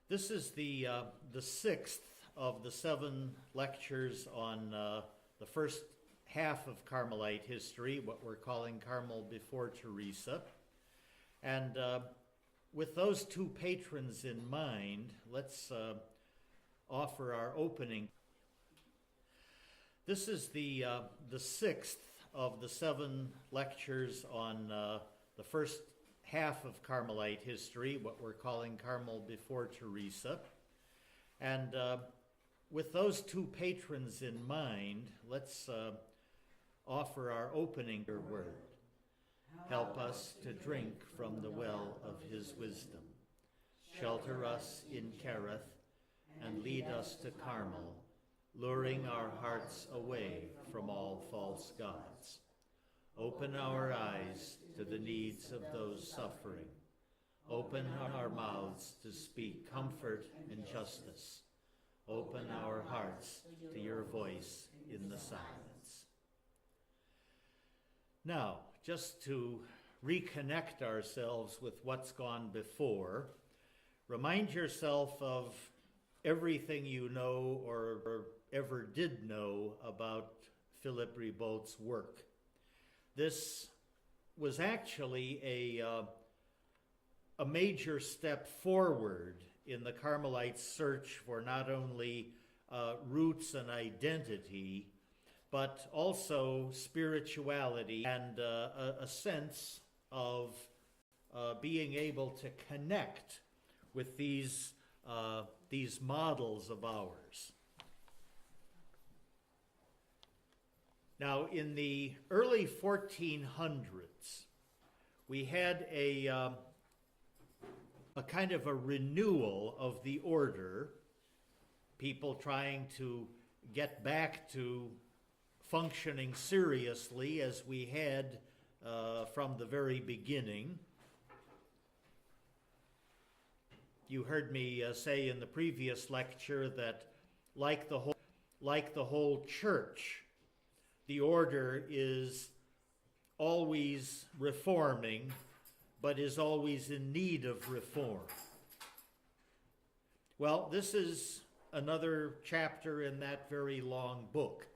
This is the sixth of the 7 lectures on the first half of Carmelite history, what we're calling Carmel before Teresa. And with those two patrons in mind, let's offer our opening. This is the sixth of the 7 lectures on the first half of Carmelite history, what we're calling Carmel before Teresa. And with those two patrons in mind, let's offer our opening word. Help us to drink from the well of his wisdom. Shelter us in Kerith and lead us to Carmel, luring our hearts away from all false gods. Open our eyes to the needs of those suffering. Open our mouths to speak comfort and justice. Open our hearts to your voice in the silence. Now, just to reconnect ourselves with what's gone before, remind yourself of everything you know or ever did know about Philip Ribaud's work. This was actually a major step forward in the Carmelites' search for not only roots and identity, but also spirituality and a sense of being able to connect with these models of ours. Now, in the early 1400s, we had a kind of a renewal of the order, people trying to get back to functioning seriously as we had from the very beginning. You heard me say in the previous lecture that like the whole church, the order is always reforming, but is always in need of reform. Well, this is another chapter in that very long book.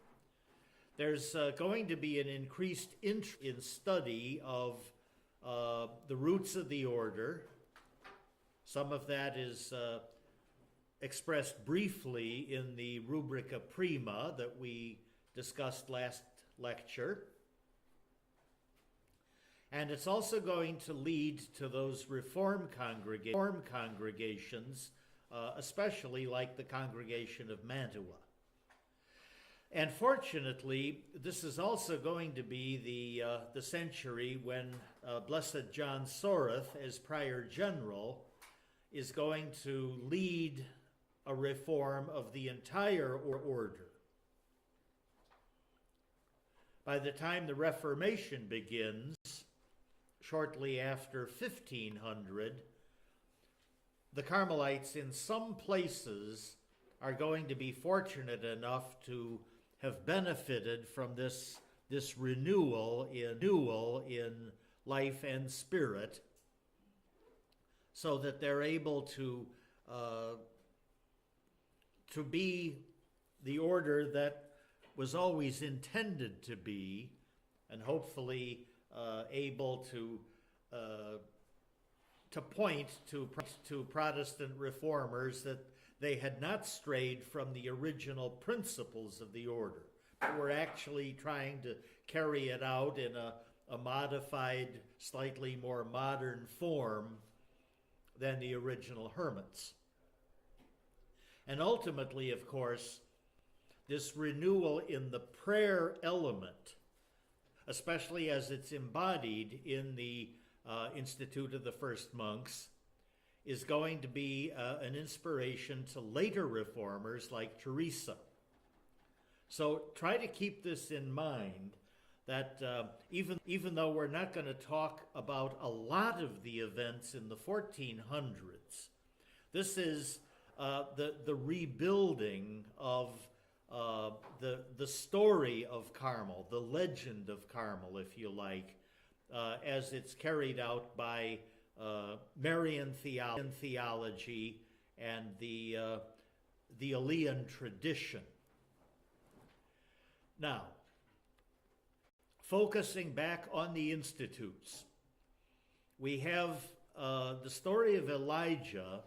There's going to be an increased interest in study of the roots of the order. Some of that is expressed briefly in the Rubrica Prima that we discussed last lecture. And it's also going to lead to those reform congregations, especially like the Congregation of Mantua. And fortunately, this is also going to be the century when Blessed John Soreth, as Prior General, is going to lead a reform of the entire order. By the time the Reformation begins, shortly after 1500, the Carmelites in some places are going to be fortunate enough to have benefited from this renewal in life and spirit, so that they're able to be the order that was always intended to be, and hopefully able to point to Protestant reformers that they had not strayed from the original principles of the order, but were actually trying to carry it out in a modified, slightly more modern form than the original hermits. And ultimately, of course, this renewal in the prayer element, especially as it's embodied in the Institute of the First Monks, is going to be an inspiration to later reformers like Teresa. So try to keep this in mind, that even though we're not going to talk about a lot of the events in the 1400s, this is the rebuilding of the story of Carmel, the legend of Carmel, if you like, as it's carried out by Marian theology and the Elian tradition. Now, focusing back on the institutes, we have the story of Elijah,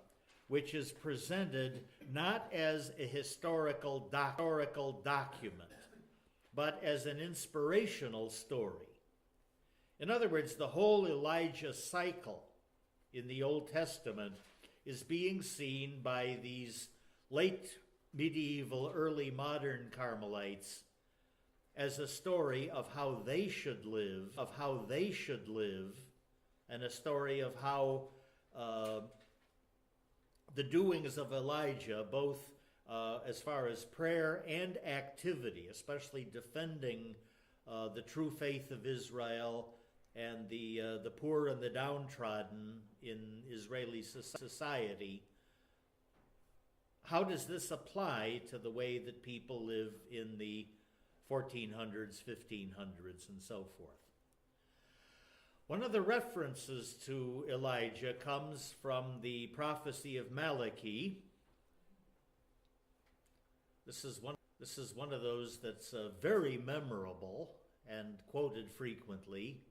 which is presented not as a historical document, but as an inspirational story. In other words, the whole Elijah cycle in the Old Testament is being seen by these late medieval, early modern Carmelites as a story of how they should live, and a story of how the doings of Elijah, both as far as prayer and activity, especially defending the true faith of Israel and the poor and the downtrodden in Israeli society, how does this apply to the way that people live in the 1400s, 1500s, and so forth? One of the references to Elijah comes from the prophecy of Malachi. This is one of those that's very memorable and quoted frequently.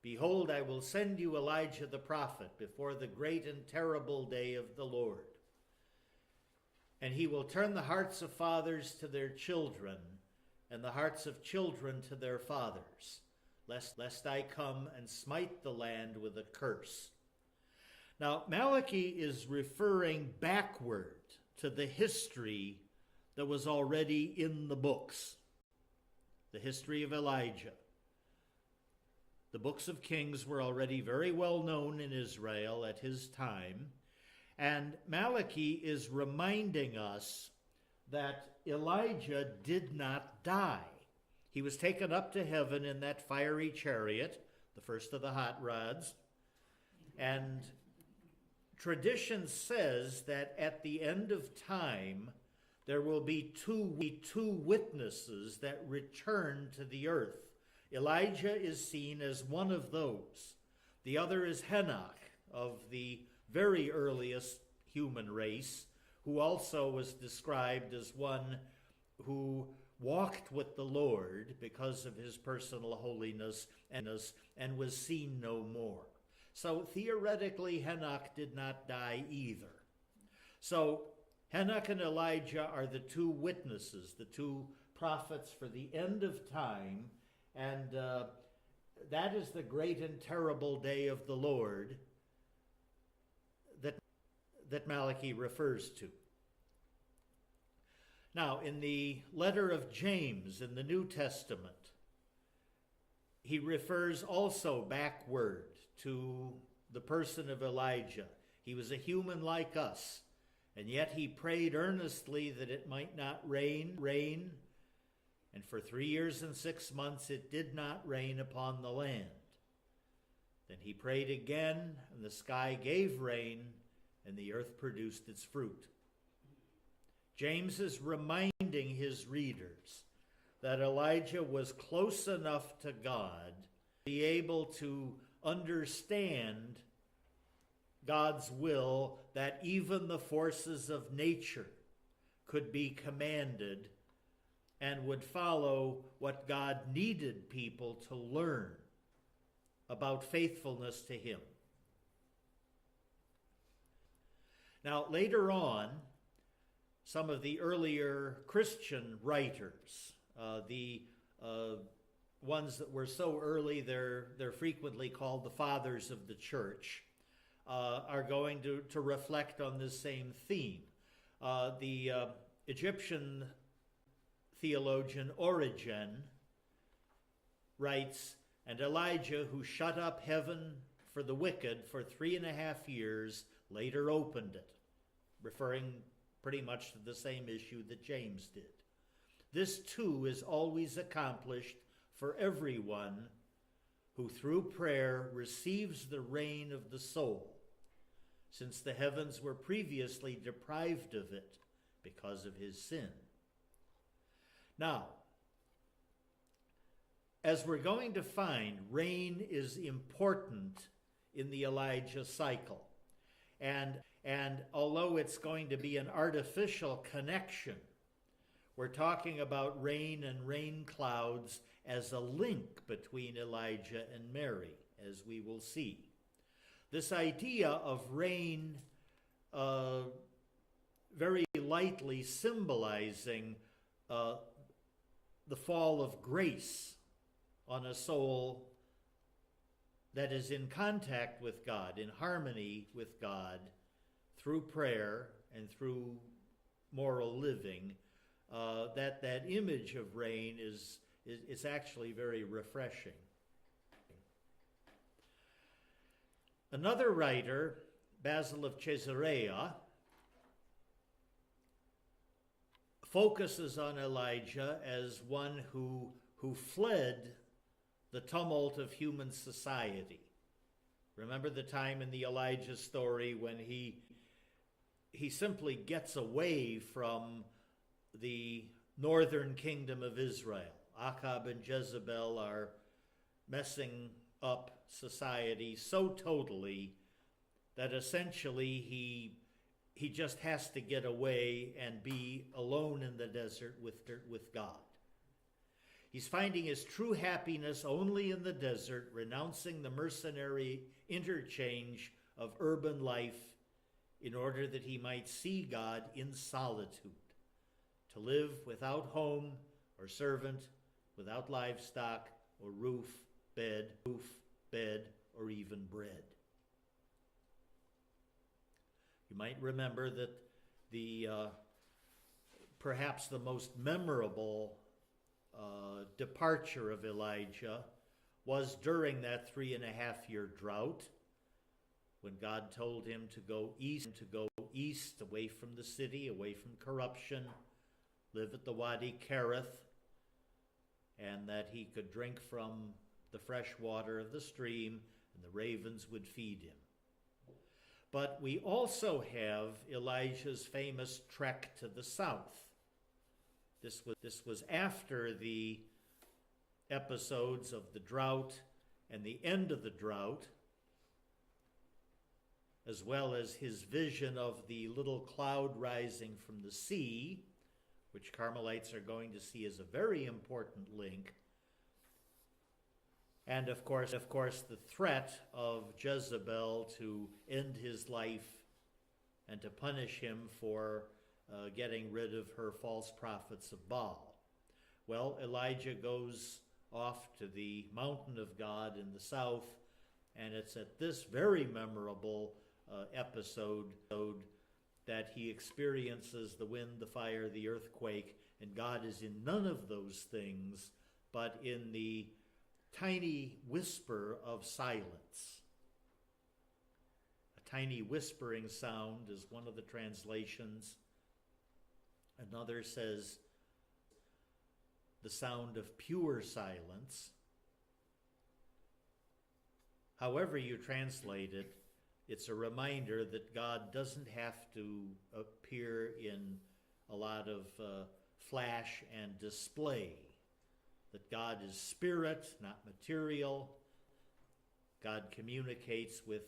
Behold, I will send you Elijah the prophet before the great and terrible day of the Lord. And he will turn the hearts of fathers to their children, and the hearts of children to their fathers, lest I come and smite the land with a curse. Now, Malachi is referring backward to the history that was already in the books, the history of Elijah. The books of Kings were already very well known in Israel at his time, and Malachi is reminding us that Elijah did not die. He was taken up to heaven in that fiery chariot, the first of the hot rods, and tradition says that at the end of time, there will be two witnesses that return to the earth. Elijah is seen as one of those. The other is Enoch of the very earliest human race, who also was described as one who walked with the Lord because of his personal holiness and was seen no more. So theoretically, Enoch did not die either. So Enoch and Elijah are the two witnesses, the two prophets for the end of time, and that is the great and terrible day of the Lord that Malachi refers to. Now, in the letter of James in the New Testament, he refers also backward to the person of Elijah. He was a human like us, and yet he prayed earnestly that it might not rain, and for 3 years and 6 months it did not rain upon the land. Then he prayed again, and the sky gave rain, and the earth produced its fruit. James is reminding his readers that Elijah was close enough to God to be able to understand God's will, that even the forces of nature could be commanded and would follow what God needed people to learn about faithfulness to him. Now, later on, some of the earlier Christian writers, the ones that were so early they're frequently called the fathers of the church, are going to reflect on this same theme. The Egyptian theologian Origen writes, "And Elijah, who shut up heaven for the wicked for 3.5 years, later opened it," referring pretty much to the same issue that James did. This too is always accomplished for everyone who through prayer receives the rain of the soul, since the heavens were previously deprived of it because of his sin. Now, as we're going to find, rain is important in the Elijah cycle. And And although it's going to be an artificial connection, we're talking about rain and rain clouds as a link between Elijah and Mary, as we will see. This idea of rain very lightly symbolizing the fall of grace on a soul that is in contact with God, in harmony with God, through prayer and through moral living. That image of rain is actually very refreshing. Another writer, Basil of Caesarea, focuses on Elijah as one who fled the tumult of human society. Remember the time in the Elijah story when he simply gets away from the northern kingdom of Israel. Ahab and Jezebel are messing up society so totally that essentially he just has to get away and be alone in the desert with God. He's finding his true happiness only in the desert, renouncing the mercenary interchange of urban life in order that he might see God in solitude, to live without home or servant, without livestock or roof, bed, or even bread. You might remember that the perhaps the most memorable departure of Elijah was during that 3.5-year drought, when God told him to go east, away from the city, away from corruption, live at the Wadi Kerith, and that he could drink from the fresh water of the stream, and the ravens would feed him. But we also have Elijah's famous trek to the south. This was after the episodes of the drought and the end of the drought, as well as his vision of the little cloud rising from the sea, which Carmelites are going to see as a very important link. And of course, the threat of Jezebel to end his life and to punish him for getting rid of her false prophets of Baal. Well, Elijah goes off to the mountain of God in the south, and it's at this very memorable episode that he experiences the wind, the fire, the earthquake, and God is in none of those things, but in the tiny whisper of silence. A tiny whispering sound is one of the translations. Another says the sound of pure silence. However you translate it, it's a reminder that God doesn't have to appear in a lot of flash and display. That God is spirit, not material. God communicates with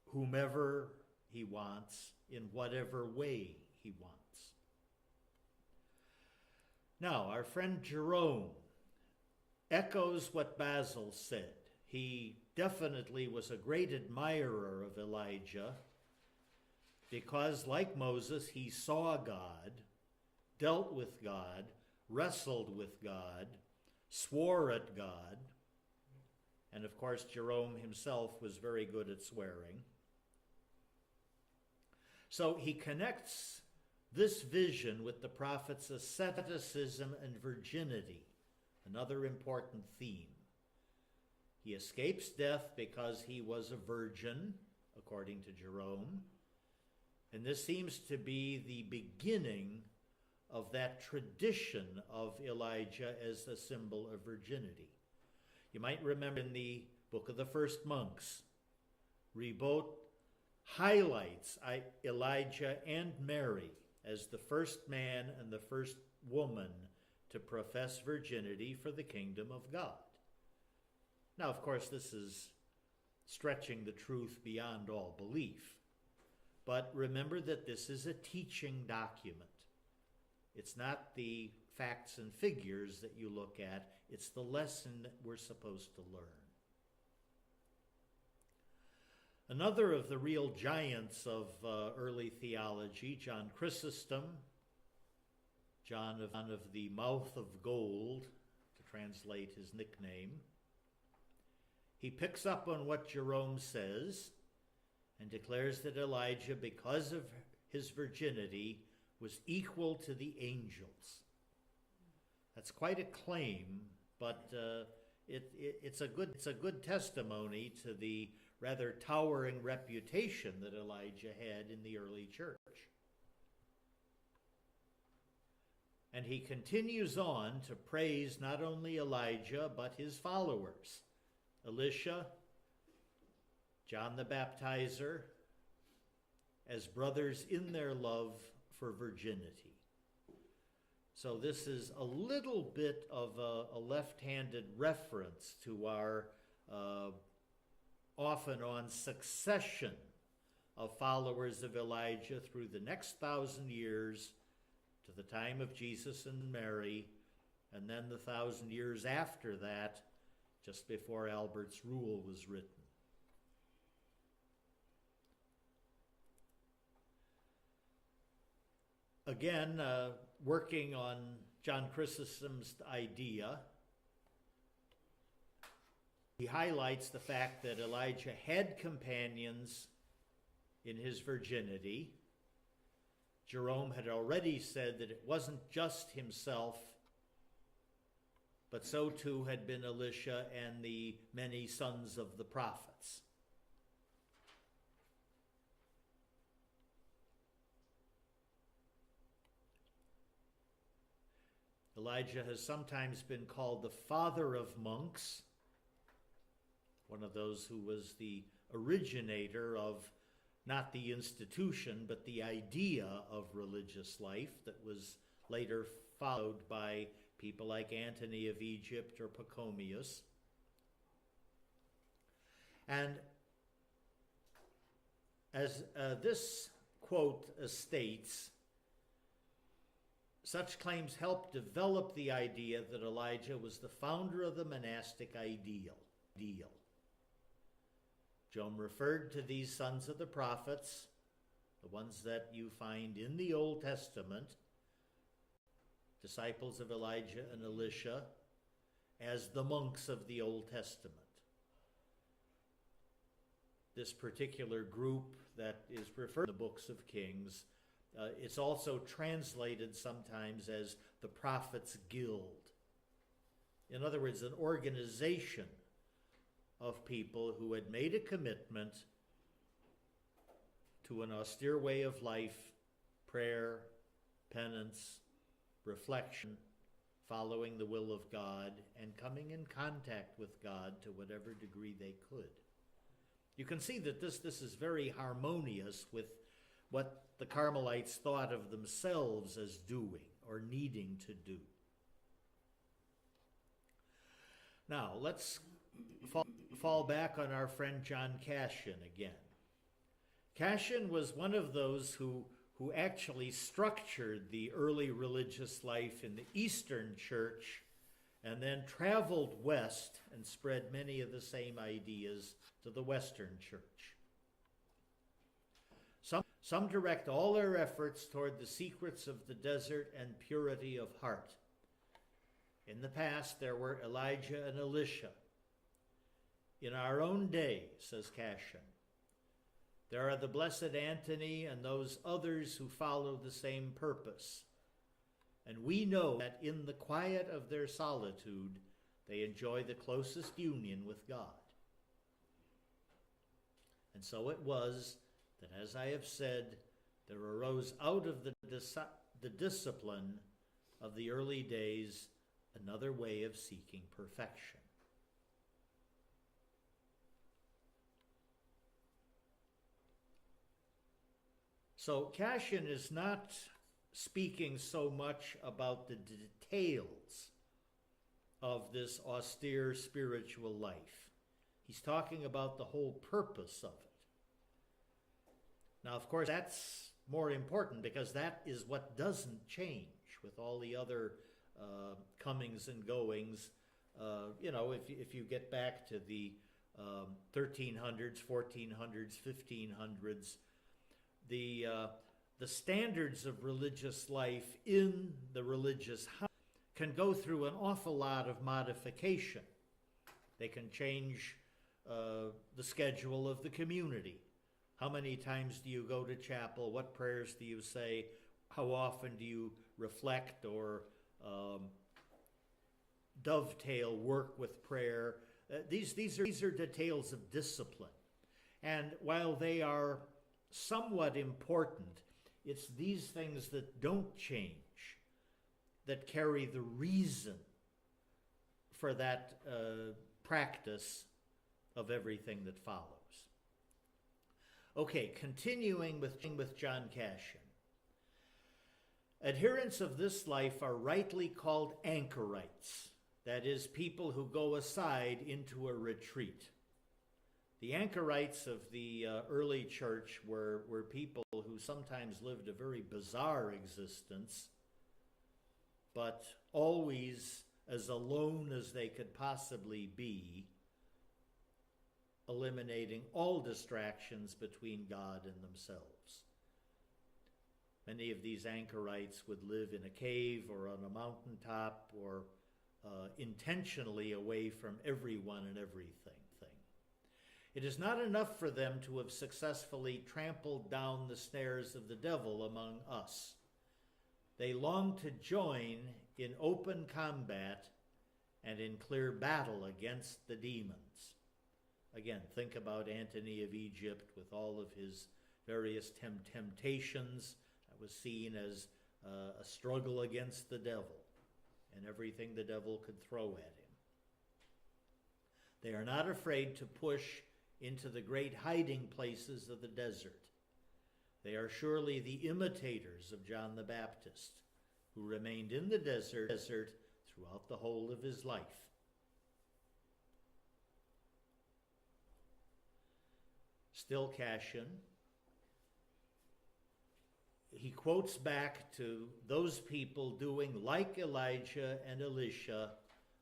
whomever he wants in whatever way he wants. Now, our friend Jerome echoes what Basil said. He definitely was a great admirer of Elijah because, like Moses, he saw God, dealt with God, wrestled with God, swore at God, and of course Jerome himself was very good at swearing. So he connects this vision with the prophet's asceticism and virginity, another important theme. He escapes death because he was a virgin, according to Jerome, and this seems to be the beginning of that tradition of Elijah as a symbol of virginity. You might remember in the Book of the First Monks, Ribot highlights Elijah and Mary as the first man and the first woman to profess virginity for the kingdom of God. Now, of course, this is stretching the truth beyond all belief. But remember that this is a teaching document. It's not the facts and figures that you look at. It's the lesson that we're supposed to learn. Another of the real giants of early theology, John Chrysostom, John of the Mouth of Gold, to translate his nickname, he picks up on what Jerome says and declares that Elijah, because of his virginity, was equal to the angels. That's quite a claim, but it's a good testimony to the rather towering reputation that Elijah had in the early church. And he continues on to praise not only Elijah, but his followers, Elisha, John the Baptizer, as brothers in their love for virginity. So this is a little bit of a left-handed reference to our off and on succession of followers of Elijah through the next 1,000 years to the time of Jesus and Mary, and then the 1,000 years after that, just before Albert's rule was written. Again, working on John Chrysostom's idea, he highlights the fact that Elijah had companions in his virginity. Jerome had already said that it wasn't just himself, but so too had been Elisha and the many sons of the prophets. Elijah has sometimes been called the father of monks, one of those who was the originator of not the institution, but the idea of religious life that was later followed by people like Antony of Egypt or Pachomius. And as this quote states, such claims helped develop the idea that Elijah was the founder of the monastic ideal. Jerome referred to these sons of the prophets, the ones that you find in the Old Testament, disciples of Elijah and Elisha, as the monks of the Old Testament. This particular group that is referred to in the books of Kings, it's also translated sometimes as the Prophets' Guild. In other words, an organization of people who had made a commitment to an austere way of life, prayer, penance, reflection, following the will of God, and coming in contact with God to whatever degree they could. You can see that this is very harmonious with what the Carmelites thought of themselves as doing or needing to do. Now, let's fall back on our friend John Cassian again. Cassian was one of those who actually structured the early religious life in the Eastern Church and then traveled west and spread many of the same ideas to the Western Church. Some direct all their efforts toward the secrets of the desert and purity of heart. In the past, there were Elijah and Elisha. In our own day, says Cassian, there are the blessed Antony and those others who follow the same purpose. And we know that in the quiet of their solitude, they enjoy the closest union with God. And so it was that, as I have said, there arose out of the discipline of the early days another way of seeking perfection. So Cassian is not speaking so much about the details of this austere spiritual life. He's talking about the whole purpose of it. Now, of course, that's more important because that is what doesn't change with all the other comings and goings. If you get back to the 1300s, 1400s, 1500s, the standards of religious life in the religious house can go through an awful lot of modification. They can change the schedule of the community. How many times do you go to chapel? What prayers do you say? How often do you reflect or dovetail work with prayer? These are details of discipline. And while they are somewhat important, it's these things that don't change that carry the reason for that practice of everything that follows. Okay, continuing with John Cassian. Adherents of this life are rightly called anchorites, that is, people who go aside into a retreat. The anchorites of the early church were people who sometimes lived a very bizarre existence, but always as alone as they could possibly be, eliminating all distractions between God and themselves. Many of these anchorites would live in a cave or on a mountaintop or intentionally away from everyone and everything. It is not enough for them to have successfully trampled down the snares of the devil among us. They long to join in open combat and in clear battle against the demons. Again, think about Antony of Egypt with all of his various temptations. That was seen as a struggle against the devil and everything the devil could throw at him. They are not afraid to push into the great hiding places of the desert. They are surely the imitators of John the Baptist, who remained in the desert throughout the whole of his life. Still Cassian, he quotes back to those people doing like Elijah and Elisha,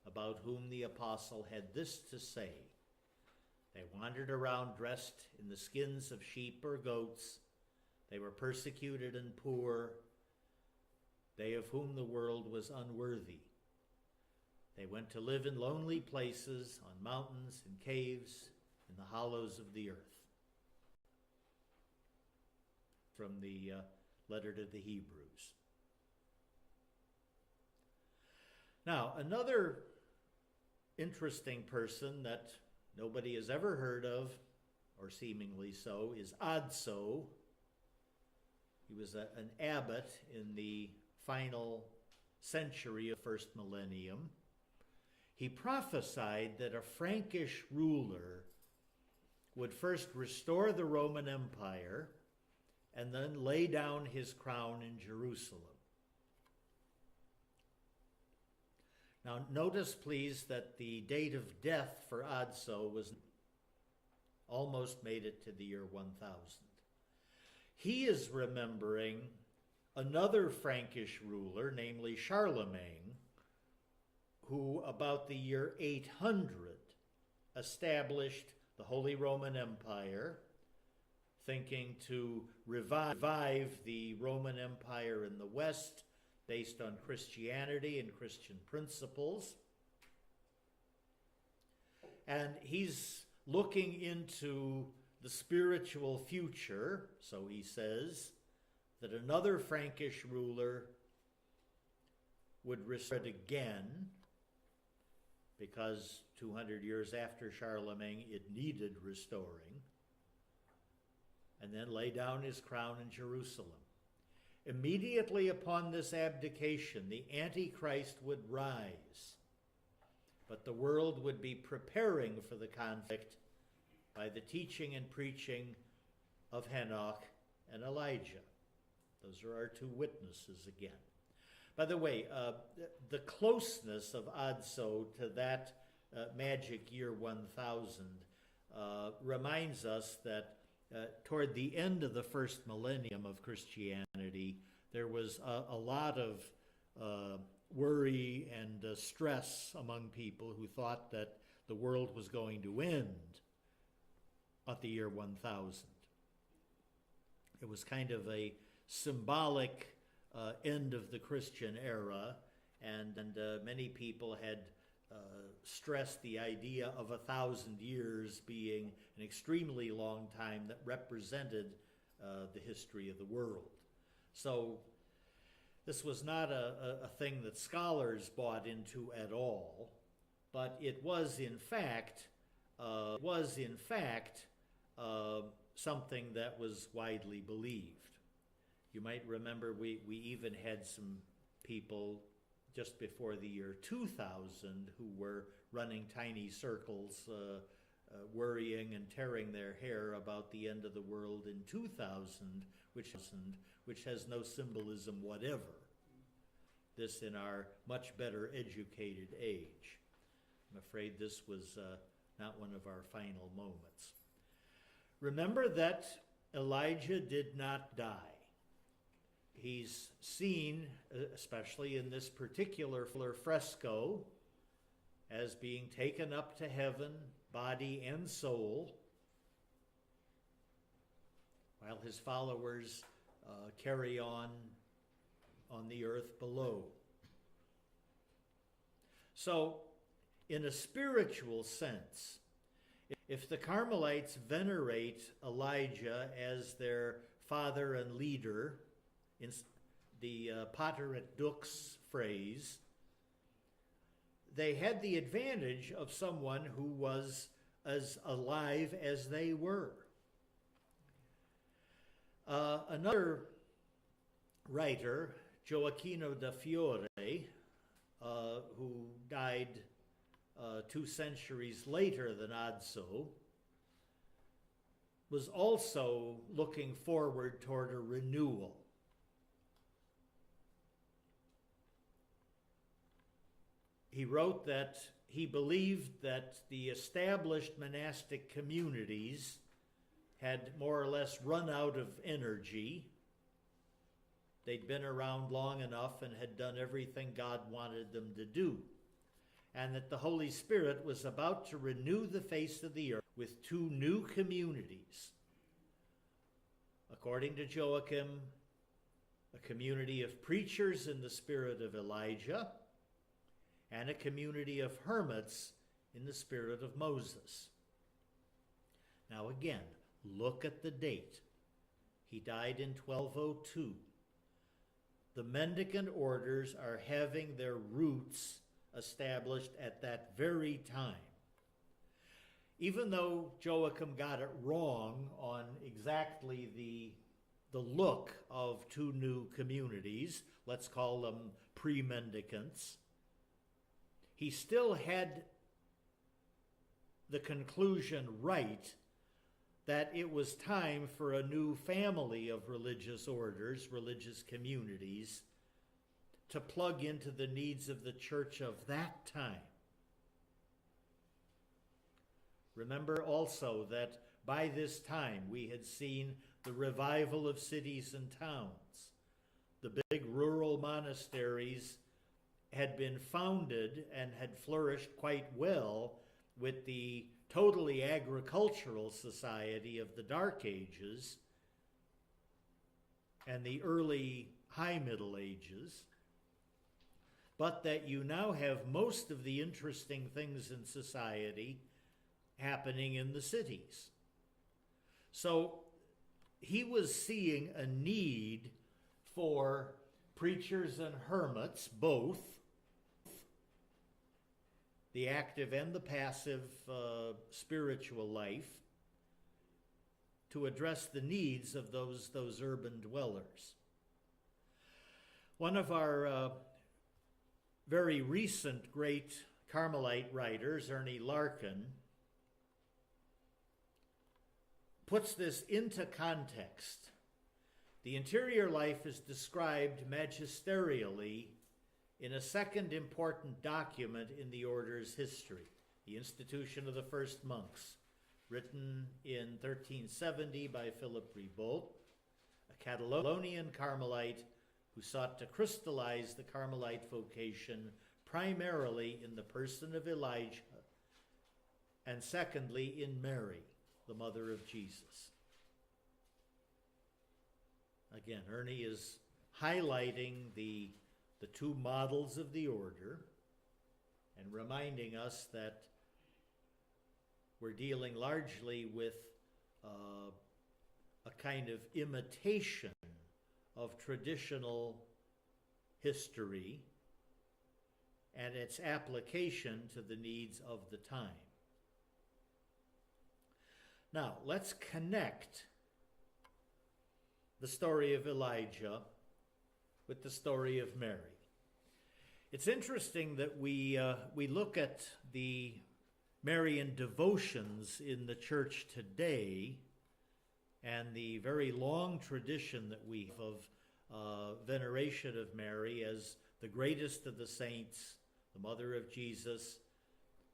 about whom the apostle had this to say. They wandered around dressed in the skins of sheep or goats. They were persecuted and poor, they of whom the world was unworthy. They went to live in lonely places, on mountains and caves, in the hollows of the earth. From the letter to the Hebrews. Now, another interesting person that nobody has ever heard of, or seemingly so, is Adso. He was an abbot in the final century of first millennium. He prophesied that a Frankish ruler would first restore the Roman Empire and then lay down his crown in Jerusalem. Now, notice, please, that the date of death for Adso was almost made it to the year 1000. He is remembering another Frankish ruler, namely Charlemagne, who about the year 800 established the Holy Roman Empire, thinking to revive the Roman Empire in the West based on Christianity and Christian principles. And he's looking into the spiritual future, so he says, that another Frankish ruler would restore it again, because 200 years after Charlemagne, it needed restoring, and then lay down his crown in Jerusalem. Immediately upon this abdication, the Antichrist would rise, but the world would be preparing for the conflict by the teaching and preaching of Enoch and Elijah. Those are our two witnesses again. By the way, the closeness of Adso to that magic year 1000 reminds us that toward the end of the first millennium of Christianity, there was a lot of worry and stress among people who thought that the world was going to end at the year 1000. It was kind of a symbolic end of the Christian era, and many people had stressed the idea of 1,000 years being an extremely long time that represented the history of the world. So this was not a thing that scholars bought into at all, but it was in fact something that was widely believed. You might remember we even had some people just before the year 2000 who were running tiny circles, worrying and tearing their hair about the end of the world in 2000, which has no symbolism whatever. This in our much better educated age. I'm afraid this was not one of our final moments. Remember that Elijah did not die. He's seen, especially in this particular fresco, as being taken up to heaven, body and soul, while his followers carry on the earth below. So, in a spiritual sense, if the Carmelites venerate Elijah as their father and leader, in the Pater et Dux phrase, they had the advantage of someone who was as alive as they were. Another writer, Joachim of Fiore, who died 2 centuries later than Adso, was also looking forward toward a renewal. He wrote that he believed that the established monastic communities had more or less run out of energy. They'd been around long enough and had done everything God wanted them to do, and that the Holy Spirit was about to renew the face of the earth with 2 new communities. According to Joachim, a community of preachers in the spirit of Elijah, and a community of hermits in the spirit of Moses. Now again, look at the date. He died in 1202. The mendicant orders are having their roots established at that very time. Even though Joachim got it wrong on exactly the look of 2 new communities, let's call them pre-mendicants, he still had the conclusion right that it was time for a new family of religious orders, religious communities, to plug into the needs of the church of that time. Remember also that by this time we had seen the revival of cities and towns. The big rural monasteries had been founded and had flourished quite well with the totally agricultural society of the Dark Ages and the early High Middle Ages, but that you now have most of the interesting things in society happening in the cities. So he was seeing a need for preachers and hermits, both, the active and the passive spiritual life, to address the needs of those urban dwellers. One of our very recent great Carmelite writers, Ernie Larkin, puts this into context. The interior life is described magisterially in a second important document in the order's history, the institution of the first monks, written in 1370 by Philip Ribault, a Catalonian Carmelite who sought to crystallize the Carmelite vocation primarily in the person of Elijah, and secondly in Mary, the mother of Jesus. Again, Ernie is highlighting the two models of the order and reminding us that we're dealing largely with a kind of imitation of traditional history and its application to the needs of the time. Now, let's connect the story of Elijah with the story of Mary. It's interesting that we look at the Marian devotions in the church today and the very long tradition that we have of veneration of Mary as the greatest of the saints, the mother of Jesus,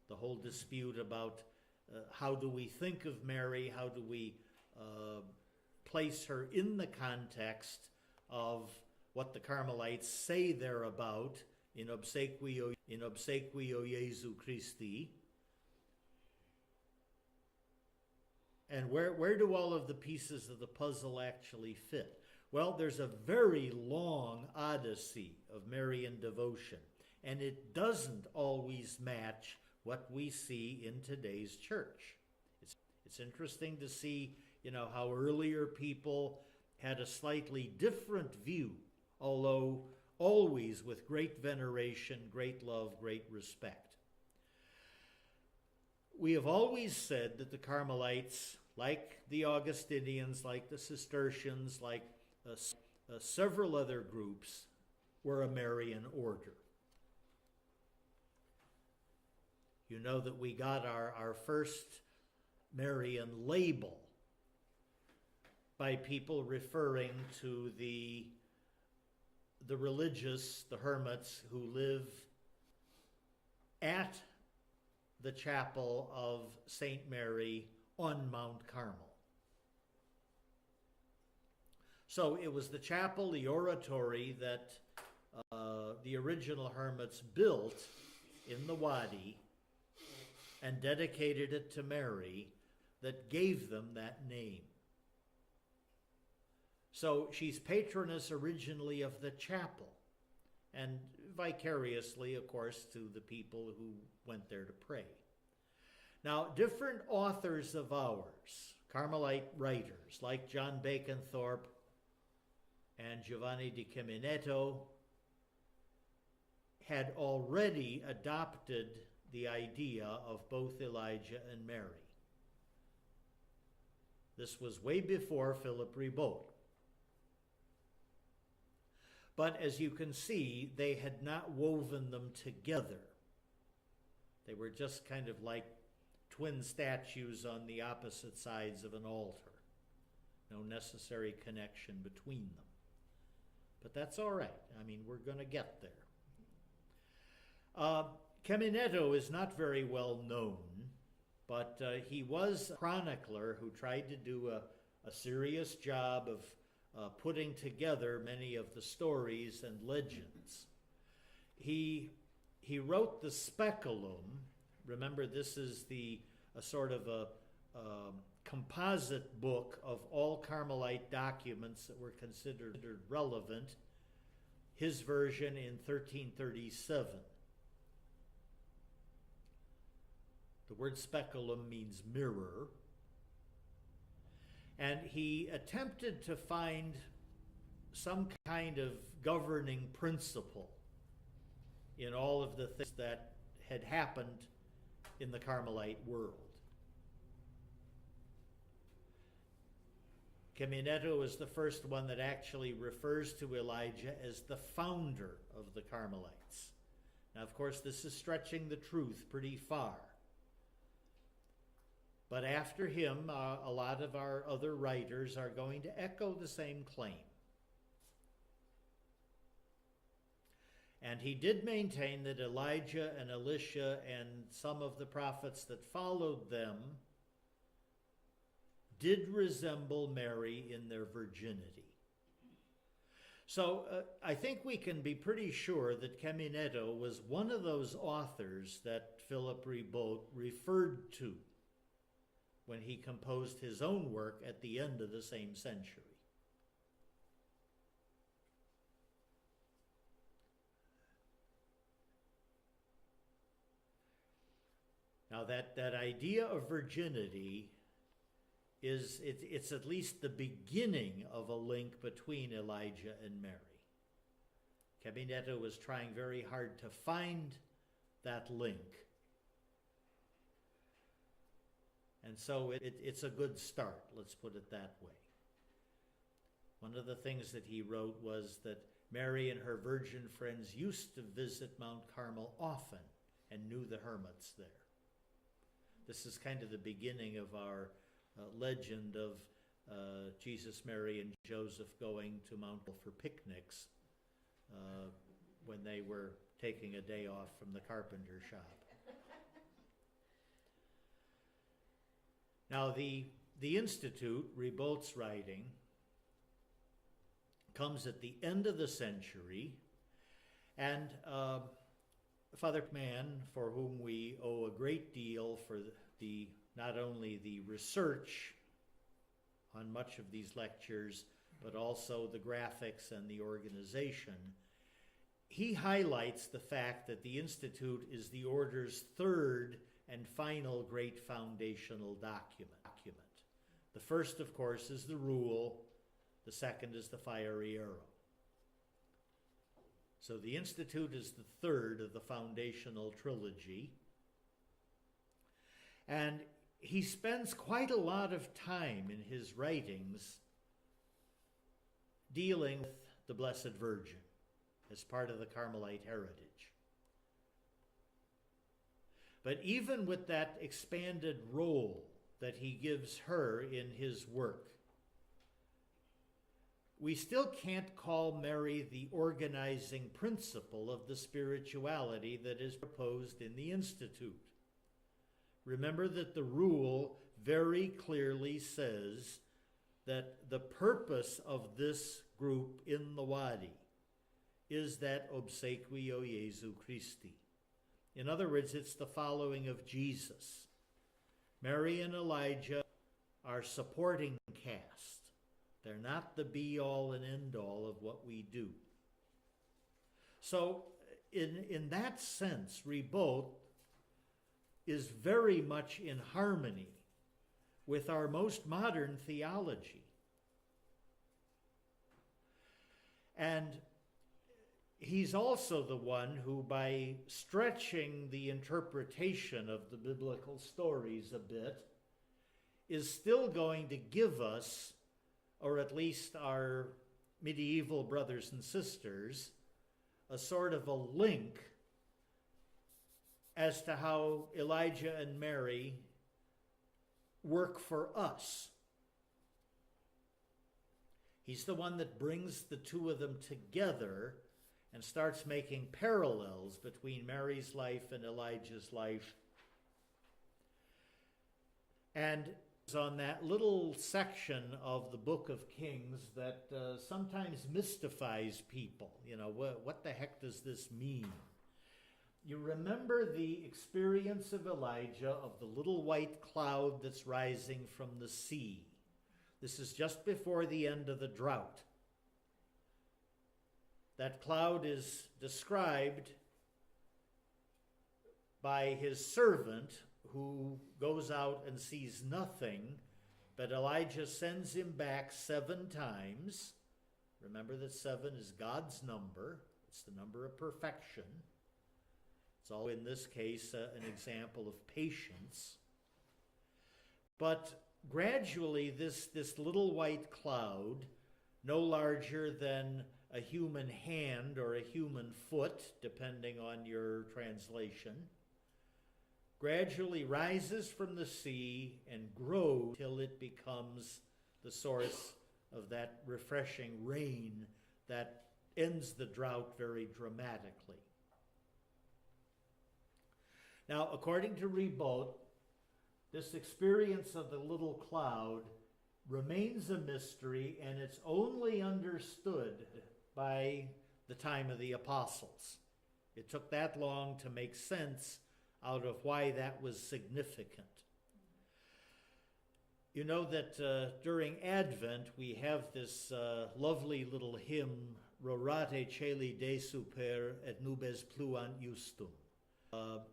the whole dispute about how do we think of Mary, how do we place her in the context of what the Carmelites say they're about in obsequio Jesu Christi. And where do all of the pieces of the puzzle actually fit? Well, there's a very long odyssey of Marian devotion, and it doesn't always match what we see in today's church. It's interesting to see, how earlier people had a slightly different view, although always with great veneration, great love, great respect. We have always said that the Carmelites, like the Augustinians, like the Cistercians, like several other groups, were a Marian order. You know that we got our first Marian label by people referring to the religious, the hermits who live at the chapel of St. Mary on Mount Carmel. So it was the chapel, the oratory that the original hermits built in the Wadi and dedicated it to Mary that gave them that name. So she's patroness originally of the chapel, and vicariously, of course, to the people who went there to pray. Now, different authors of ours, Carmelite writers like John Baconthorpe and Giovanni di Chemineto, had already adopted the idea of both Elijah and Mary. This was way before Philip Ribault. But as you can see, they had not woven them together. They were just kind of like twin statues on the opposite sides of an altar. No necessary connection between them. But that's all right. I mean, we're going to get there. Chemineto is not very well known, but he was a chronicler who tried to do a serious job of putting together many of the stories and legends. He wrote the Speculum. Remember, this is a sort of a composite book of all Carmelite documents that were considered relevant. His version in 1337. The word speculum means mirror. And he attempted to find some kind of governing principle in all of the things that had happened in the Carmelite world. Chemineto is the first one that actually refers to Elijah as the founder of the Carmelites. Now, of course, this is stretching the truth pretty far. But after him, a lot of our other writers are going to echo the same claim. And he did maintain that Elijah and Elisha and some of the prophets that followed them did resemble Mary in their virginity. So I think we can be pretty sure that Chemineto was one of those authors that Philip Ribaut referred to when he composed his own work at the end of the same century. Now that idea of virginity it's at least the beginning of a link between Elijah and Mary. Chemineto was trying very hard to find that link. And so it's a good start, let's put it that way. One of the things that he wrote was that Mary and her virgin friends used to visit Mount Carmel often and knew the hermits there. This is kind of the beginning of our legend of Jesus, Mary, and Joseph going to Mount Carmel for picnics when they were taking a day off from the carpenter shop. Now, the Institute, Ribaut's writing, comes at the end of the century, and Father Mann, for whom we owe a great deal for the not only the research on much of these lectures, but also the graphics and the organization, he highlights the fact that the Institute is the Order's third and final great foundational document. The first, of course, is the Rule. The second is the Fiery Arrow. So the Institute is the third of the foundational trilogy. And he spends quite a lot of time in his writings dealing with the Blessed Virgin as part of the Carmelite heritage. But even with that expanded role that he gives her in his work, we still can't call Mary the organizing principle of the spirituality that is proposed in the Institute. Remember that the Rule very clearly says that the purpose of this group in the Wadi is that obsequio Jesu Christi. In other words, it's the following of Jesus. Mary and Elijah are supporting cast. They're not the be-all and end-all of what we do. So in that sense, Ribaut is very much in harmony with our most modern theology. And he's also the one who, by stretching the interpretation of the biblical stories a bit, is still going to give us, or at least our medieval brothers and sisters, a sort of a link as to how Elijah and Mary work for us. He's the one that brings the two of them together and starts making parallels between Mary's life and Elijah's life. And on that little section of the Book of Kings that sometimes mystifies people. You know, what the heck does this mean? You remember the experience of Elijah of the little white cloud that's rising from the sea. This is just before the end of the drought. That cloud is described by his servant, who goes out and sees nothing, but Elijah sends him back 7 times. Remember that 7 is God's number. It's the number of perfection. It's all, in this case, an example of patience. But gradually, this little white cloud, no larger than a human hand or a human foot, depending on your translation, gradually rises from the sea and grows till it becomes the source of that refreshing rain that ends the drought very dramatically. Now, according to Ribaut, this experience of the little cloud remains a mystery, and it's only understood by the time of the apostles. It took that long to make sense out of why that was significant. You know that during Advent we have this lovely little hymn, Rorate Coeli de super et nubes pluant justum.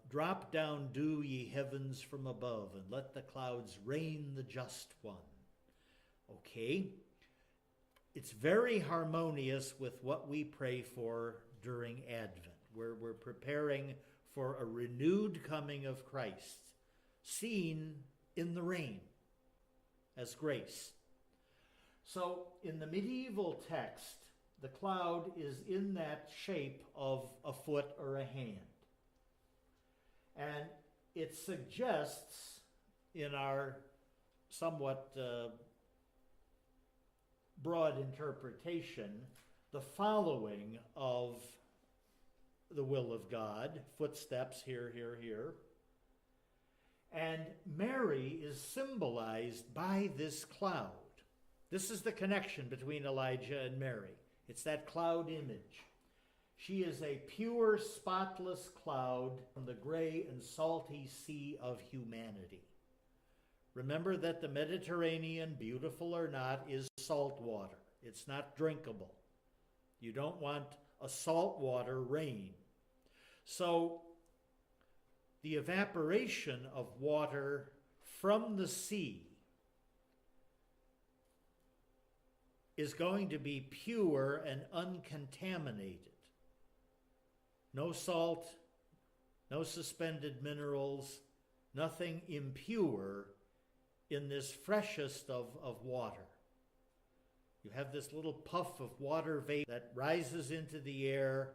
Drop down dew, ye heavens, from above, and let the clouds rain the just one. Okay, it's very harmonious with what we pray for during Advent, where we're preparing for a renewed coming of Christ, seen in the rain as grace. So in the medieval text, the cloud is in that shape of a foot or a hand. And it suggests, in our somewhat broad interpretation, the following of the will of God, footsteps here, here, here. And Mary is symbolized by this cloud. This is the connection between Elijah and Mary. It's that cloud image. She is a pure, spotless cloud from the gray and salty sea of humanity. Remember that the Mediterranean, beautiful or not, is salt water. It's not drinkable. You don't want a saltwater rain. So the evaporation of water from the sea is going to be pure and uncontaminated. No salt, no suspended minerals, nothing impure in this freshest of water. You have this little puff of water vapor that rises into the air,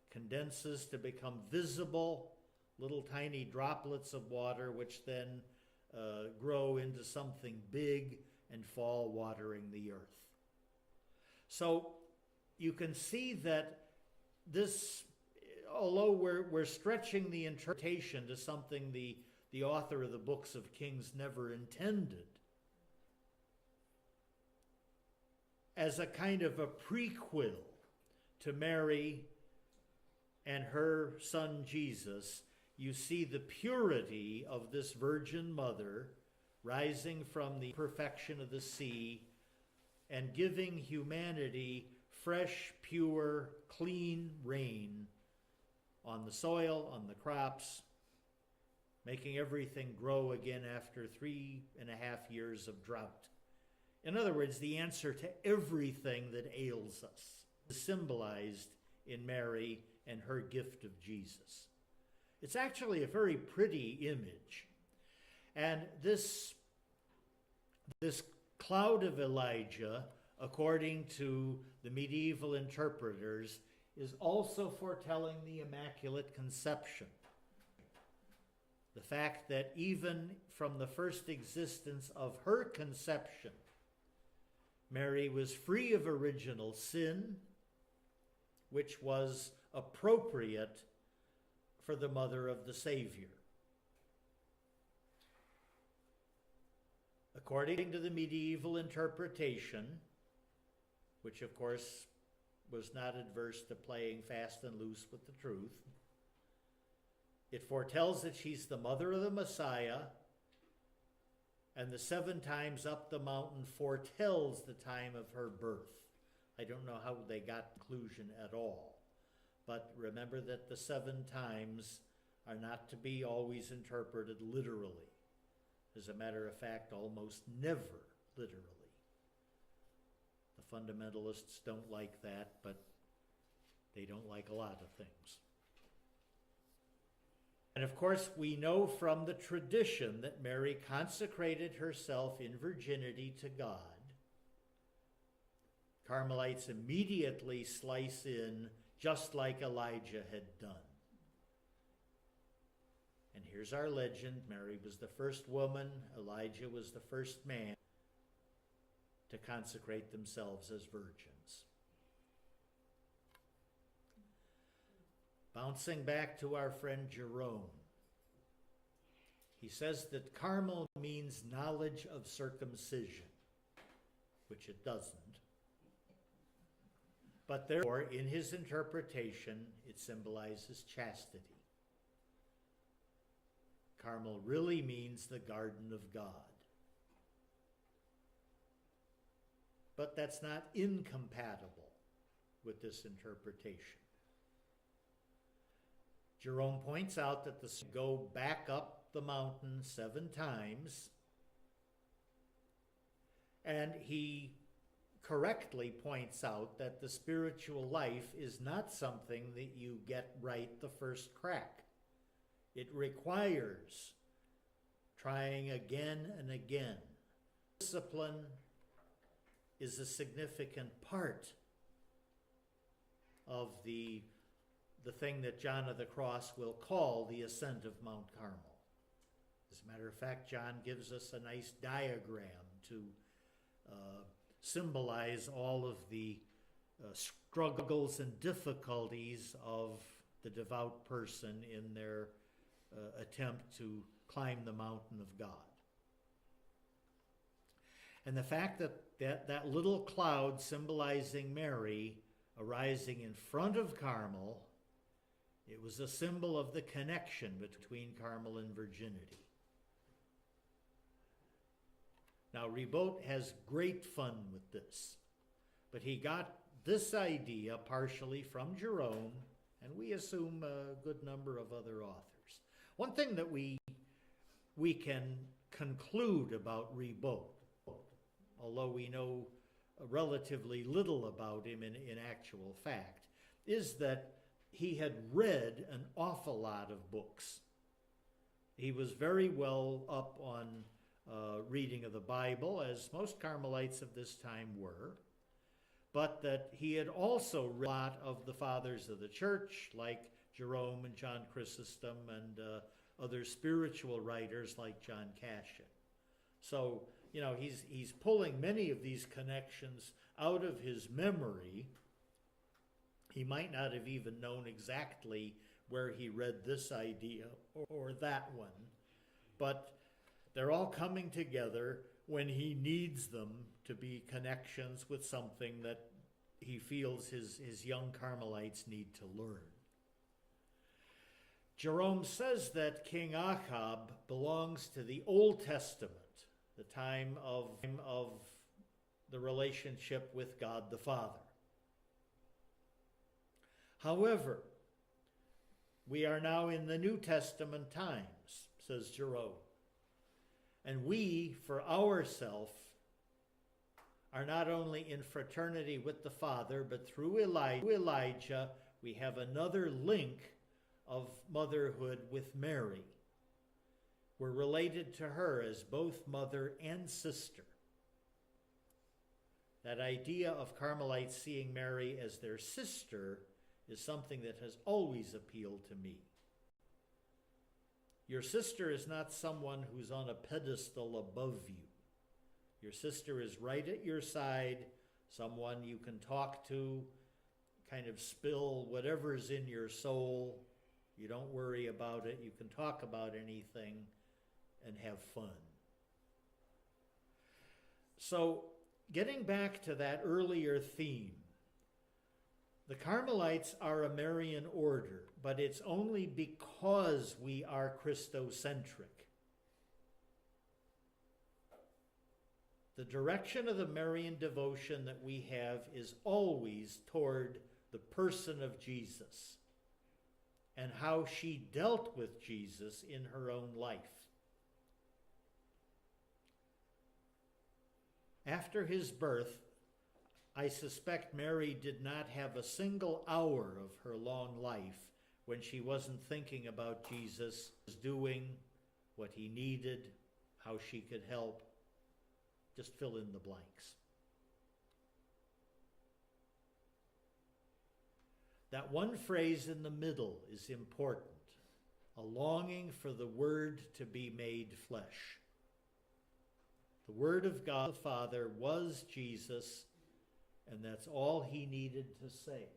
condenses to become visible, little tiny droplets of water, which then grow into something big and fall watering the earth. So you can see that this, although we're stretching the interpretation to something the author of the books of Kings never intended, as a kind of a prequel to Mary and her son Jesus, you see the purity of this Virgin Mother rising from the perfection of the sea and giving humanity fresh, pure, clean rain on the soil, on the crops, making everything grow again after 3.5 years of drought. In other words, the answer to everything that ails us is symbolized in Mary and her gift of Jesus. It's actually a very pretty image. And this cloud of Elijah, according to the medieval interpreters, is also foretelling the Immaculate Conception. The fact that even from the first existence of her conception, Mary was free of original sin, which was appropriate for the mother of the Savior. According to the medieval interpretation, which of course was not adverse to playing fast and loose with the truth, it foretells that she's the mother of the Messiah, and the 7 times up the mountain foretells the time of her birth. I don't know how they got conclusion at all, but remember that the 7 times are not to be always interpreted literally. As a matter of fact, almost never literally. The fundamentalists don't like that, but they don't like a lot of things. And of course, we know from the tradition that Mary consecrated herself in virginity to God. Carmelites immediately slice in, just like Elijah had done. And here's our legend. Mary was the first woman. Elijah was the first man to consecrate themselves as virgins. Bouncing back to our friend Jerome, he says that Carmel means knowledge of circumcision. which it doesn't. But therefore, in his interpretation, it symbolizes chastity. Carmel really means the garden of God. But that's not incompatible with this interpretation. Jerome points out that the go back up the mountain 7 times, and he correctly points out that the spiritual life is not something that you get right the first crack. It requires trying again and again. Discipline is a significant part of the thing that John of the Cross will call the ascent of Mount Carmel. As a matter of fact, John gives us a nice diagram to symbolize all of the struggles and difficulties of the devout person in their attempt to climb the mountain of God. And the fact that little cloud symbolizing Mary arising in front of Carmel, it was a symbol of the connection between Carmel and virginity. Now, Ribot has great fun with this, but he got this idea partially from Jerome, and we assume a good number of other authors. One thing that we can conclude about Ribot, although we know relatively little about him in actual fact, is that he had read an awful lot of books. He was very well up on reading of the Bible, as most Carmelites of this time were, but that he had also read a lot of the fathers of the church, like Jerome and John Chrysostom, and other spiritual writers like John Cassian. So, you know, he's pulling many of these connections out of his memory. He might not have even known exactly where he read this idea or that one, but they're all coming together when he needs them to be connections with something that he feels his young Carmelites need to learn. Jerome says that King Ahab belongs to the Old Testament, the time of the relationship with God the Father. However, we are now in the New Testament times, says Jerome. And we, for ourselves, are not only in fraternity with the Father, but through Elijah, we have another link of motherhood with Mary. We're related to her as both mother and sister. That idea of Carmelites seeing Mary as their sister is something that has always appealed to me. Your sister is not someone who's on a pedestal above you. Your sister is right at your side, someone you can talk to, kind of spill whatever's in your soul. You don't worry about it. You can talk about anything and have fun. So, getting back to that earlier theme, the Carmelites are a Marian order, but it's only because we are Christocentric. The direction of the Marian devotion that we have is always toward the person of Jesus and how she dealt with Jesus in her own life. After his birth, I suspect Mary did not have a single hour of her long life when she wasn't thinking about Jesus doing what he needed, how she could help. Just fill in the blanks. That one phrase in the middle is important, a longing for the Word to be made flesh. The Word of God the Father was Jesus, and that's all he needed to say.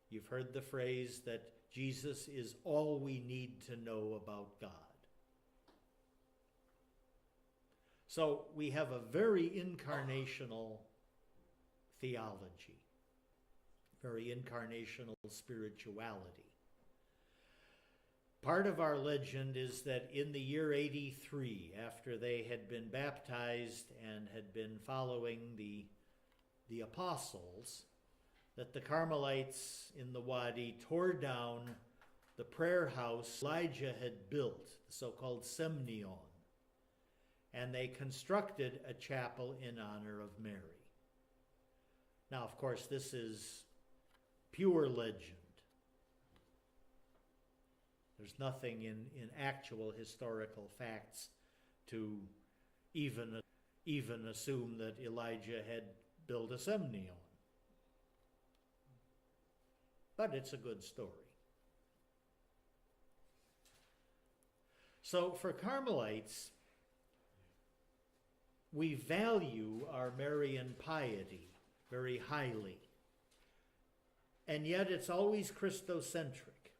You've heard the phrase that Jesus is all we need to know about God. So we have a very incarnational theology, very incarnational spirituality. Part of our legend is that in the year 83, after they had been baptized and had been following the apostles, that the Carmelites in the Wadi tore down the prayer house Elijah had built, the so-called Semnion, and they constructed a chapel in honor of Mary. Now, of course, this is pure legend. There's nothing in actual historical facts to even assume that Elijah had built a Semnion. But it's a good story. So for Carmelites, we value our Marian piety very highly. And yet it's always Christocentric.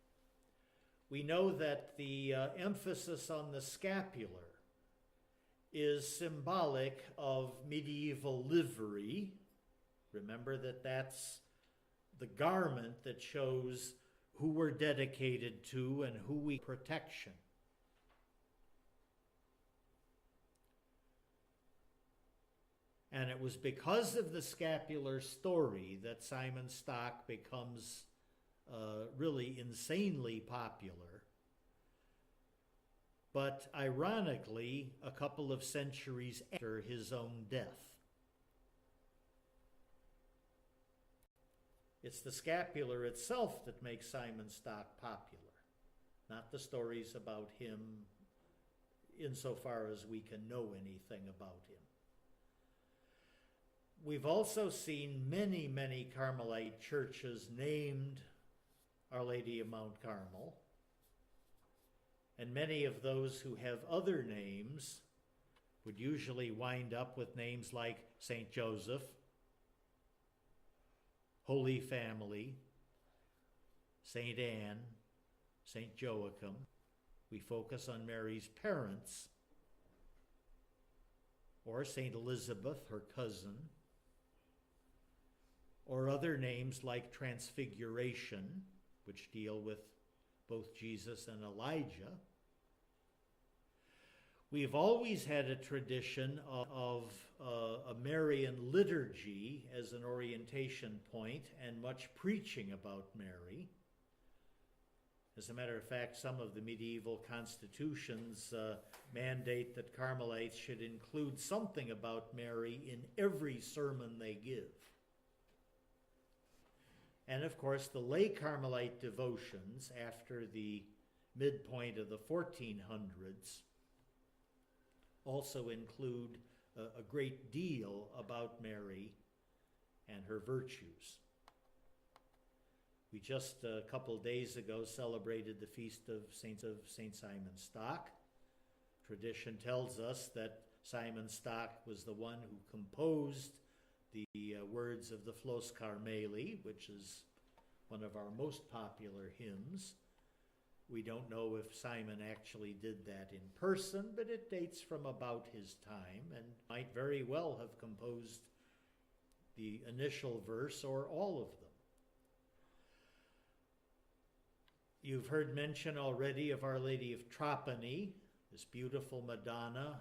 We know that the emphasis on the scapular is symbolic of medieval livery. Remember that that's the garment that shows who we're dedicated to and who we protection. And it was because of the scapular story that Simon Stock becomes really insanely popular. But ironically, a couple of centuries after his own death. It's the scapular itself that makes Simon Stock popular, not the stories about him insofar as we can know anything about him. We've also seen many, many Carmelite churches named Our Lady of Mount Carmel, and many of those who have other names would usually wind up with names like St. Joseph, Holy Family, St. Anne, St. Joachim. We focus on Mary's parents, or St. Elizabeth, her cousin, or other names like Transfiguration, which deal with both Jesus and Elijah. We've always had a tradition of a Marian liturgy as an orientation point and much preaching about Mary. As a matter of fact, some of the medieval constitutions mandate that Carmelites should include something about Mary in every sermon they give. And of course, the lay Carmelite devotions after the midpoint of the 1400s also include a great deal about Mary and her virtues. We just a couple days ago celebrated the feast of Saint Simon Stock. Tradition tells us that Simon Stock was the one who composed the words of the Flos Carmeli, which is one of our most popular hymns. We don't know if Simon actually did that in person, but it dates from about his time and might very well have composed the initial verse or all of them. You've heard mention already of Our Lady of Trapani, this beautiful Madonna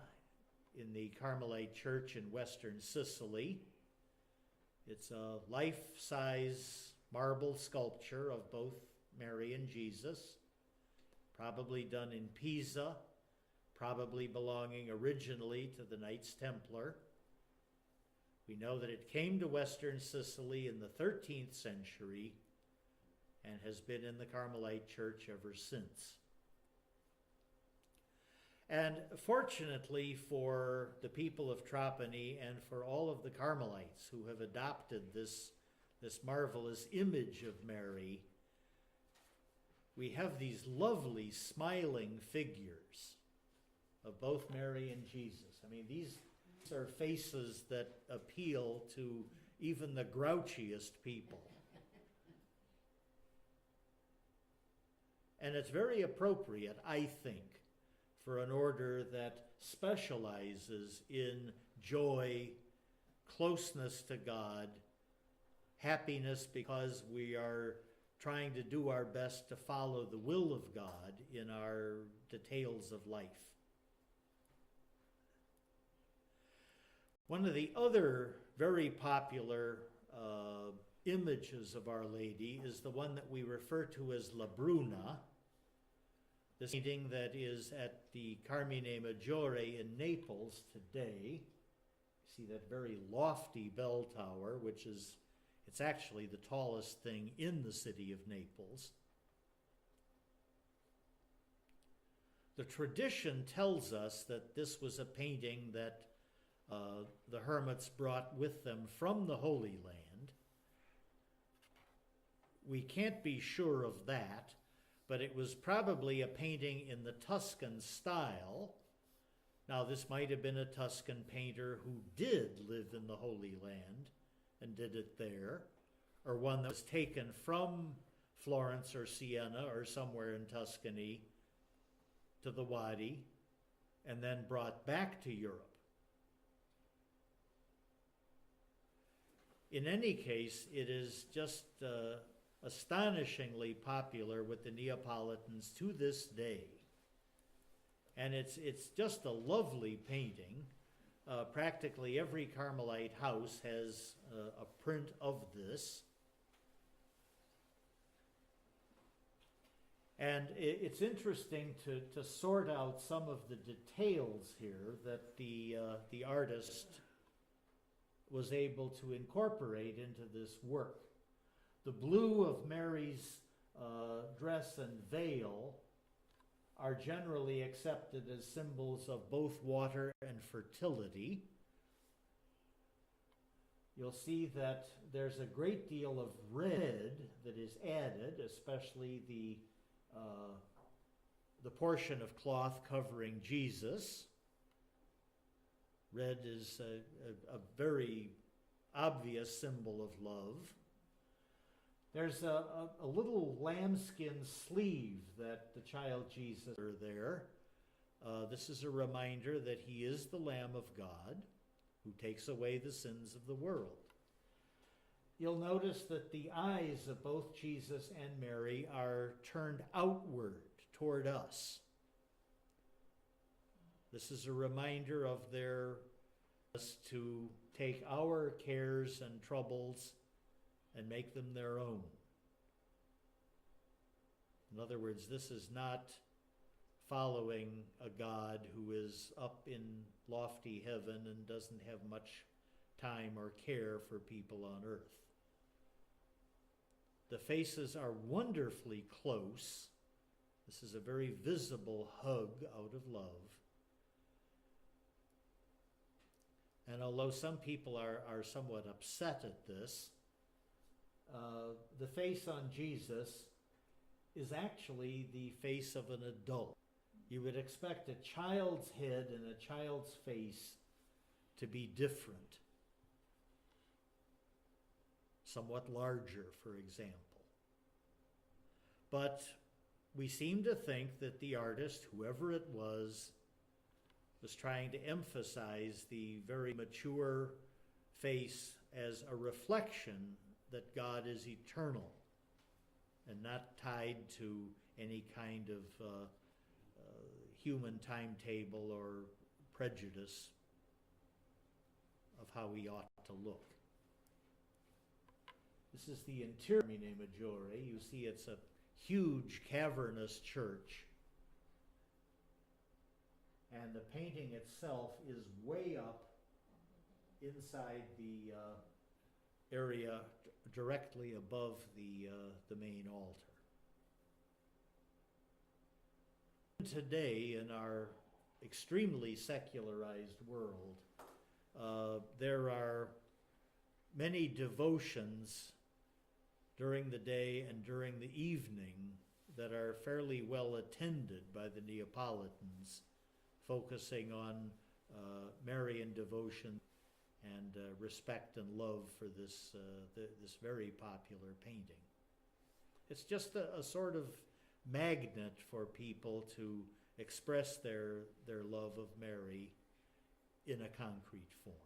in the Carmelite Church in western Sicily. It's a life-size marble sculpture of both Mary and Jesus, probably done in Pisa, probably belonging originally to the Knights Templar. We know that it came to western Sicily in the 13th century and has been in the Carmelite Church ever since. And fortunately for the people of Trapani and for all of the Carmelites who have adopted this marvelous image of Mary, we have these lovely smiling figures of both Mary and Jesus. I mean, these are faces that appeal to even the grouchiest people. And it's very appropriate, I think, for an order that specializes in joy, closeness to God, happiness because we are trying to do our best to follow the will of God in our details of life. One of the other very popular images of Our Lady is the one that we refer to as LaBruna, this painting that is at the Carmine Maggiore in Naples today. You see that very lofty bell tower, it's actually the tallest thing in the city of Naples. The tradition tells us that this was a painting that the hermits brought with them from the Holy Land. We can't be sure of that, but it was probably a painting in the Tuscan style. Now, this might have been a Tuscan painter who did live in the Holy Land and did it there, or one that was taken from Florence or Siena or somewhere in Tuscany to the Wadi and then brought back to Europe. In any case, it is just astonishingly popular with the Neapolitans to this day. And it's just a lovely painting. Practically every Carmelite house has a print of this. And it's interesting to sort out some of the details here that the artist was able to incorporate into this work. The blue of Mary's dress and veil are generally accepted as symbols of both water and fertility. You'll see that there's a great deal of red that is added, especially the portion of cloth covering Jesus. Red is a very obvious symbol of love. There's a little lambskin sleeve that the child Jesus are there. This is a reminder that he is the Lamb of God who takes away the sins of the world. You'll notice that the eyes of both Jesus and Mary are turned outward toward us. This is a reminder of their to take our cares and troubles and make them their own. In other words, this is not following a God who is up in lofty heaven and doesn't have much time or care for people on earth. The faces are wonderfully close. This is a very visible hug out of love. And although some people are somewhat upset at this, the face on Jesus is actually the face of an adult. You would expect a child's head and a child's face to be different, somewhat larger, for example. But we seem to think that the artist, whoever it was trying to emphasize the very mature face as a reflection that God is eternal and not tied to any kind of human timetable or prejudice of how he ought to look. This is the interior of Carmine Maggiore. You see it's a huge cavernous church. And the painting itself is way up inside the area directly above the main altar. Today, in our extremely secularized world, there are many devotions during the day and during the evening that are fairly well attended by the Neapolitans, focusing on Marian devotion and respect and love for this very popular painting. It's just a sort of magnet for people to express their love of Mary in a concrete form.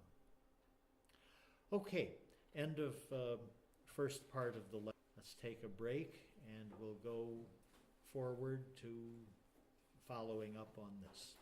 Okay, end of first part of the lesson. Let's take a break and we'll go forward to following up on this.